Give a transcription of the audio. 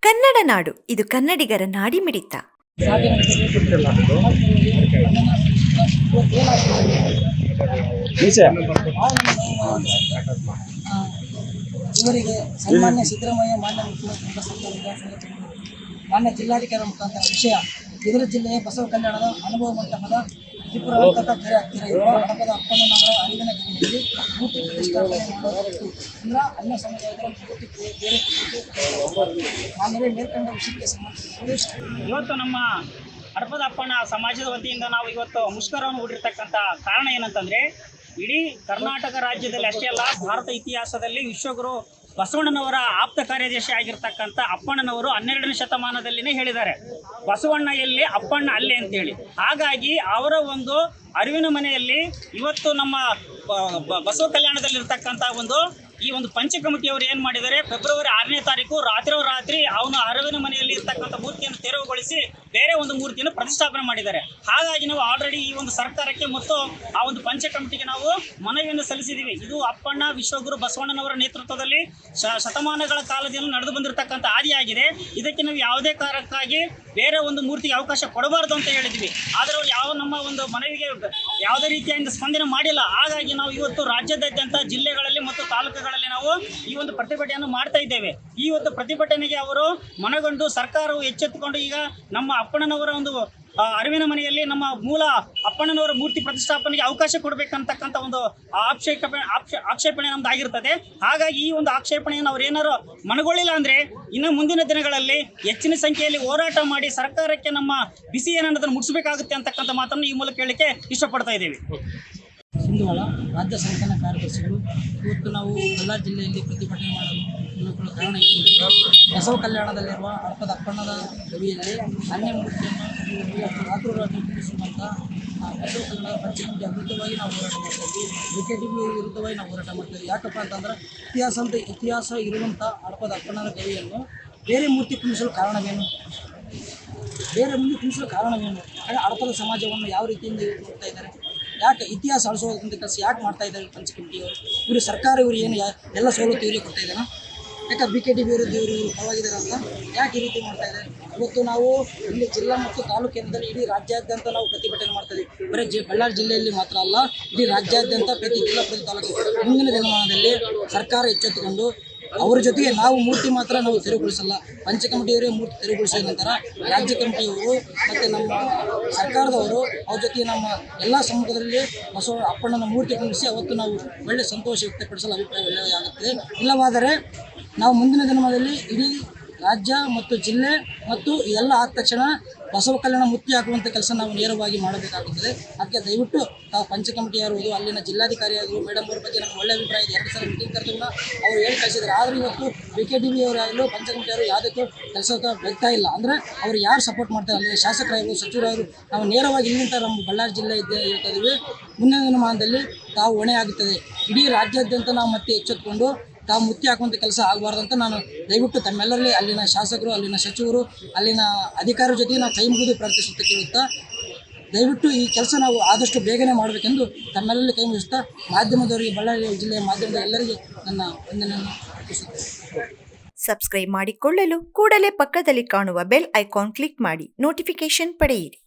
ಕನ್ನಡ ನಾಡು, ಇದು ಕನ್ನಡಿಗರ ನಾಡಿಮಿಡಿತ. ಇವರಿಗೆ ಸನ್ಮಾನ್ಯ ಸಿದ್ದರಾಮಯ್ಯ, ಮಾನ್ಯ ಮುಖ್ಯಮಂತ್ರಿ, ಮಾನ್ಯ ಜಿಲ್ಲಾಧಿಕಾರಿ ಮುಖಾಂತರ ವಿಷಯ ಬಿದರ ಜಿಲ್ಲೆಯ ಬಸವ ಕಲ್ಯಾಣದ ಅನುಭವ ಮಂಟಪದ ತ್ರಿಪುರಾಂತಕ ಕೆರೆ ಹತ್ತಿರ ಇರುವ ಹಡಪದ ಅಪ್ಪಣ್ಣನವರ ಅರಿವಿನ ಗಣಿಯಲ್ಲಿ ಮೂರ್ತಿ ಪ್ರತಿಷ್ಠಾಪನೆ ಮಾಡಲಾಗಿತ್ತು. ಅಂದ್ರೆ ಅನ್ನ ಸಮುದಾಯದ ಮೂರ್ತಿ ಬೇರೆ ಆಮೇಲೆ ಮೇಲ್ಕಂಡ ವಿಷಯಕ್ಕೆ ಸಂಬಂಧಿಸಿದ ಇವತ್ತು ನಮ್ಮ ಹಡಪದ ಅಪ್ಪಣ್ಣ ಸಮಾಜದ ವತಿಯಿಂದ ನಾವು ಇವತ್ತು ಮುಷ್ಕರವನ್ನು ಹೂಡಿರ್ತಕ್ಕಂಥ ಕಾರಣ ಏನಂತಂದರೆ, ಇಡೀ ಕರ್ನಾಟಕ ರಾಜ್ಯದಲ್ಲಿ ಅಷ್ಟೇ ಅಲ್ಲ, ಭಾರತ ಇತಿಹಾಸದಲ್ಲಿ ವಿಶ್ವಗುರು ಬಸವಣ್ಣನವರ ಆಪ್ತ ಕಾರ್ಯದರ್ಶಿ ಆಗಿರ್ತಕ್ಕಂಥ ಅಪ್ಪಣ್ಣನವರು 12ನೇ ಶತಮಾನದಲ್ಲಿನೇ ಹೇಳಿದ್ದಾರೆ, ಬಸವಣ್ಣ ಎಲ್ಲಿ ಅಪ್ಪಣ್ಣ ಅಲ್ಲೇ ಅಂತೇಳಿ. ಹಾಗಾಗಿ ಅವರ ಒಂದು ಅರಿವಿನ ಮನೆಯಲ್ಲಿ ಇವತ್ತು ನಮ್ಮ ಬಸವ ಕಲ್ಯಾಣದಲ್ಲಿರ್ತಕ್ಕಂಥ ಈ ಒಂದು ಪಂಚಕಮಿಟಿಯವರು ಏನು ಮಾಡಿದ್ದಾರೆ, ಫೆಬ್ರವರಿ 6ನೇ ತಾರೀಕು ರಾತ್ರಿ ಅವನ ಅರಿವಿನ ಮನೆಯಲ್ಲಿ ಇರ್ತಕ್ಕಂಥ ಮೂರ್ತಿಯನ್ನು ತೆರವುಗೊಳಿಸಿ ಬೇರೆ ಒಂದು ಮೂರ್ತಿಯನ್ನು ಪ್ರತಿಷ್ಠಾಪನೆ ಮಾಡಿದ್ದಾರೆ. ಹಾಗಾಗಿ ನಾವು ಆಲ್ರೆಡಿ ಈ ಒಂದು ಸರ್ಕಾರಕ್ಕೆ ಮತ್ತು ಆ ಒಂದು ಪಂಚ ಕಮಿಟಿಗೆ ನಾವು ಮನವಿಯನ್ನು ಸಲ್ಲಿಸಿದ್ದೀವಿ. ಇದು ಅಪ್ಪಣ್ಣ ವಿಶ್ವಗುರು ಬಸವಣ್ಣನವರ ನೇತೃತ್ವದಲ್ಲಿ ಶತಮಾನಗಳ ಕಾಲದಿಂದ ನಡೆದು ಬಂದಿರತಕ್ಕಂಥ ಆದಿಯಾಗಿದೆ. ಇದಕ್ಕೆ ನಾವು ಯಾವುದೇ ಕಾರಣಕ್ಕಾಗಿ ಬೇರೆ ಒಂದು ಮೂರ್ತಿಗೆ ಅವಕಾಶ ಕೊಡಬಾರ್ದು ಅಂತ ಹೇಳಿದ್ವಿ. ಆದರೆ ಅವರು ನಮ್ಮ ಒಂದು ಮನವಿಗೆ ಯಾವುದೇ ರೀತಿಯಿಂದ ಸ್ಪಂದನೆ ಮಾಡಿಲ್ಲ. ಹಾಗಾಗಿ ನಾವು ಇವತ್ತು ರಾಜ್ಯದಾದ್ಯಂತ ಜಿಲ್ಲೆಗಳಲ್ಲಿ ಮತ್ತು ತಾಲೂಕುಗಳಲ್ಲಿ ನಾವು ಈ ಒಂದು ಪ್ರತಿಭಟನೆಯನ್ನು ಮಾಡ್ತಾ ಇದ್ದೇವೆ. ಈ ಒಂದು ಪ್ರತಿಭಟನೆಗೆ ಅವರು ಮನಗೊಂಡು ಸರ್ಕಾರವು ಎಚ್ಚೆತ್ತುಕೊಂಡು ಈಗ ನಮ್ಮ ಅಪ್ಪಣ್ಣನವರ ಒಂದು ಅರಿವಿನ ಮನೆಯಲ್ಲಿ ನಮ್ಮ ಮೂಲ ಅಪ್ಪಣ್ಣನವರ ಮೂರ್ತಿ ಪ್ರತಿಷ್ಠಾಪನೆಗೆ ಅವಕಾಶ ಕೊಡಬೇಕಂತಕ್ಕಂಥ ಒಂದು ಆಕ್ಷೇಪಣೆ ನಮ್ದು ಆಗಿರ್ತದೆ. ಹಾಗಾಗಿ ಈ ಒಂದು ಆಕ್ಷೇಪಣೆಯನ್ನು ಅವ್ರು ಏನಾರು ಮನಗೊಳ್ಳಿಲ್ಲ ಅಂದರೆ ಇನ್ನು ಮುಂದಿನ ದಿನಗಳಲ್ಲಿ ಹೆಚ್ಚಿನ ಸಂಖ್ಯೆಯಲ್ಲಿ ಹೋರಾಟ ಮಾಡಿ ಸರ್ಕಾರಕ್ಕೆ ನಮ್ಮ ಬಿಸಿ ಏನನ್ನೋದನ್ನು ಮುಗಿಸಬೇಕಾಗುತ್ತೆ ಅಂತಕ್ಕಂಥ ಮಾತನ್ನು ಈ ಮೂಲಕ ಹೇಳಲಿಕ್ಕೆ ಇಷ್ಟಪಡ್ತಾ ಇದ್ದೇವೆ. ಸಿಂಧುವಾಳ ರಾಜ್ಯ ಸಂಘಟನಾ ಕಾರ್ಯದರ್ಶಿಗಳು ಇವತ್ತು ನಾವು ಬಳ್ಳಾರಿ ಜಿಲ್ಲೆಯಲ್ಲಿ ಪ್ರತಿಭಟನೆ ಮಾಡಲು ಕಾರಣ ಏನೆಂದರೆ, ಬಸವ ಕಲ್ಯಾಣದಲ್ಲಿರುವ ಹಡಪದ ಅಪ್ಪಣ್ಣನ ಗವಿಯಲ್ಲಿ ಅನ್ಯ ಮೂರ್ತಿಯನ್ನು ರಾತ್ರೋರಾತ್ರಿ ಕುಳಿಸುವಂಥ ಬಸವ ಕಲ್ಯಾಣದ ಪಂಚಕಮಿಟಿಯ ವಿರುದ್ಧವಾಗಿ ನಾವು ಹೋರಾಟ ಮಾಡ್ತಾ ಇದ್ವಿ. BKTB ವಿರುದ್ಧವಾಗಿ ನಾವು ಹೋರಾಟ ಮಾಡ್ತೀವಿ. ಯಾಕಪ್ಪ ಅಂತಂದ್ರೆ ಇತಿಹಾಸ ಇರುವಂಥ ಹಡಪದ ಅಪ್ಪಣ್ಣನ ಗವಿಯನ್ನು ಬೇರೆ ಮೂರ್ತಿ ಕುಣಿಸಲು ಕಾರಣವೇನು? ಹಾಗೆ ಹಡಪದ ಸಮಾಜವನ್ನು ಯಾವ ರೀತಿಯಿಂದ ನೋಡ್ತಾ ಇದ್ದಾರೆ? ಯಾಕೆ ಇತಿಹಾಸ ಅಳಿಸೋದಂತ ಕೆಲಸ ಯಾಕೆ ಮಾಡ್ತಾ ಇದ್ದಾರೆ ಪಂಚಕಮಿಟಿಯವರು? ಇವರು ಸರ್ಕಾರ ಇವರು ಏನು ಎಲ್ಲ ಸವಲತ್ತು ಇವರಿಗೆ ಕೊಡ್ತಾ ಇದ್ದಾನೆ? ಯಾಕೆ BKTB ವಿರುದ್ಧ ಇವರು ಪರವಾಗಿದ್ದಾರೆ ಅಂತ ಯಾಕೆ ಈ ರೀತಿ ಮಾಡ್ತಾ ಇದ್ದಾರೆ? ಇವತ್ತು ನಾವು ಇಲ್ಲಿ ಜಿಲ್ಲಾ ಮತ್ತು ತಾಲೂಕು ಕೇಂದ್ರದಲ್ಲಿ ಇಡೀ ರಾಜ್ಯಾದ್ಯಂತ ನಾವು ಪ್ರತಿಭಟನೆ ಮಾಡ್ತಾ ಇದ್ದೀವಿ. ಬರೀ ಬಳ್ಳಾರಿ ಜಿಲ್ಲೆಯಲ್ಲಿ ಮಾತ್ರ ಅಲ್ಲ, ಇಡೀ ರಾಜ್ಯಾದ್ಯಂತ ಪ್ರತಿ ಜಿಲ್ಲಾ ಪ್ರತಿ ತಾಲೂಕು ಮುಂದಿನ ದಿನಮಾನದಲ್ಲಿ ಸರ್ಕಾರ ಎಚ್ಚೆತ್ತುಕೊಂಡು ಅವರ ಜೊತೆಗೆ ನಾವು ಮೂರ್ತಿ ಮಾತ್ರ ನಾವು ತೆರವುಗೊಳಿಸಲ್ಲ, ಪಂಚಕಮಿಟಿಯವರೇ ಮೂರ್ತಿ ತೆರವುಗೊಳಿಸಿದ ನಂತರ ರಾಜ್ಯ ಕಮಿಟಿಯವರು ಮತ್ತು ನಮ್ಮ ಸರ್ಕಾರದವರು ಅವ್ರ ಜೊತೆಗೆ ನಮ್ಮ ಎಲ್ಲ ಸಮ್ಮುಖದಲ್ಲಿ ಬಸವ ಅಪ್ಪಣ್ಣನ ಮೂರ್ತಿ ಕುಣಿಸಿ ಅವತ್ತು ನಾವು ಒಳ್ಳೆಯ ಸಂತೋಷ ವ್ಯಕ್ತಪಡಿಸಲು ಅಭಿಪ್ರಾಯ ಒಳ್ಳೆಯದಾಗುತ್ತದೆ. ಇಲ್ಲವಾದರೆ ನಾವು ಮುಂದಿನ ದಿನಮಾನದಲ್ಲಿ ಇಡೀ ರಾಜ್ಯ ಮತ್ತು ಜಿಲ್ಲೆ ಮತ್ತು ಎಲ್ಲ ಆದ ತಕ್ಷಣ ಬಸವ ಕಲ್ಯಾಣ ಮುತ್ತಿ ಹಾಕುವಂಥ ಕೆಲಸ ನಾವು ನೇರವಾಗಿ ಮಾಡಬೇಕಾಗುತ್ತದೆ. ಅದಕ್ಕೆ ದಯವಿಟ್ಟು ತಾವು ಪಂಚಕಮಿಟಿಯವರು ಅಲ್ಲಿನ ಜಿಲ್ಲಾಧಿಕಾರಿಯಾದರು ಮೇಡಮ್ ಅವ್ರ ಬಗ್ಗೆ ನಮ್ಗೆ ಒಳ್ಳೆಯ ಅಭಿಪ್ರಾಯ ಇದೆ. 2 ಸಲ ಮೀಟಿಂಗ್ ಕರೆದು ಅವರು ಹೇಳಿ ಕಳಿಸಿದ್ದಾರೆ. ಆದರೆ ಇವತ್ತು BKTB ಅವರಾಗಲು ಪಂಚಕಮಿಟಿಯವರು ಯಾವುದಕ್ಕೂ ಕೆಲಸಕ್ಕೆ ಬೆಗ್ತಾ ಇಲ್ಲ. ಅಂದರೆ ಅವ್ರು ಯಾರು ಸಪೋರ್ಟ್ ಮಾಡ್ತಾರೆ, ಅಲ್ಲಿ ಶಾಸಕರಾಗಲು ಸಚಿವರಾಗಲು ನಾವು ನೇರವಾಗಿ ಇಲ್ಲಿಂದ ನಮ್ಮ ಬಳ್ಳಾರಿ ಜಿಲ್ಲೆ ಹೇಳ್ತಾ ಇದ್ದೀವಿ. ಮುಂದಿನ ದಿನಮಾನದಲ್ಲಿ ತಾವು ಹೊಣೆ ಆಗುತ್ತದೆ. ಇಡೀ ರಾಜ್ಯಾದ್ಯಂತ ನಾವು ಮತ್ತೆ ಎಚ್ಚೆತ್ತುಕೊಂಡು ತಾವು ಮುತ್ತಿ ಹಾಕುವಂಥ ಕೆಲಸ ಆಗಬಾರ್ದಂತ ನಾನು ದಯವಿಟ್ಟು ತಮ್ಮೆಲ್ಲರಲ್ಲಿ ಅಲ್ಲಿನ ಶಾಸಕರು, ಅಲ್ಲಿನ ಸಚಿವರು, ಅಲ್ಲಿನ ಅಧಿಕಾರಿಗಳ ಜೊತೆಗೆ ನಾವು ಕೈ ಮುಗಿದು ಪ್ರಾರ್ಥಿಸುತ್ತಾ ಕೇಳುತ್ತಾ ದಯವಿಟ್ಟು ಈ ಕೆಲಸ ನಾವು ಆದಷ್ಟು ಬೇಗನೆ ಮಾಡಬೇಕೆಂದು ತಮ್ಮೆಲ್ಲರಲ್ಲಿ ಕೈ ಮುಗಿಸ್ತಾ ಮಾಧ್ಯಮದವರಿಗೆ, ಬಳ್ಳಾರಿ ಜಿಲ್ಲೆಯ ಮಾಧ್ಯಮದ ಎಲ್ಲರಿಗೆ ನನ್ನ ವಂದನೆಯನ್ನು ಅರ್ಪಿಸುತ್ತೇನೆ. ಸಬ್ಸ್ಕ್ರೈಬ್ ಮಾಡಿಕೊಳ್ಳಲು ಕೂಡಲೇ ಪಕ್ಕದಲ್ಲಿ ಕಾಣುವ ಬೆಲ್ ಐಕಾನ್ ಕ್ಲಿಕ್ ಮಾಡಿ ನೋಟಿಫಿಕೇಶನ್ ಪಡೆಯಿರಿ.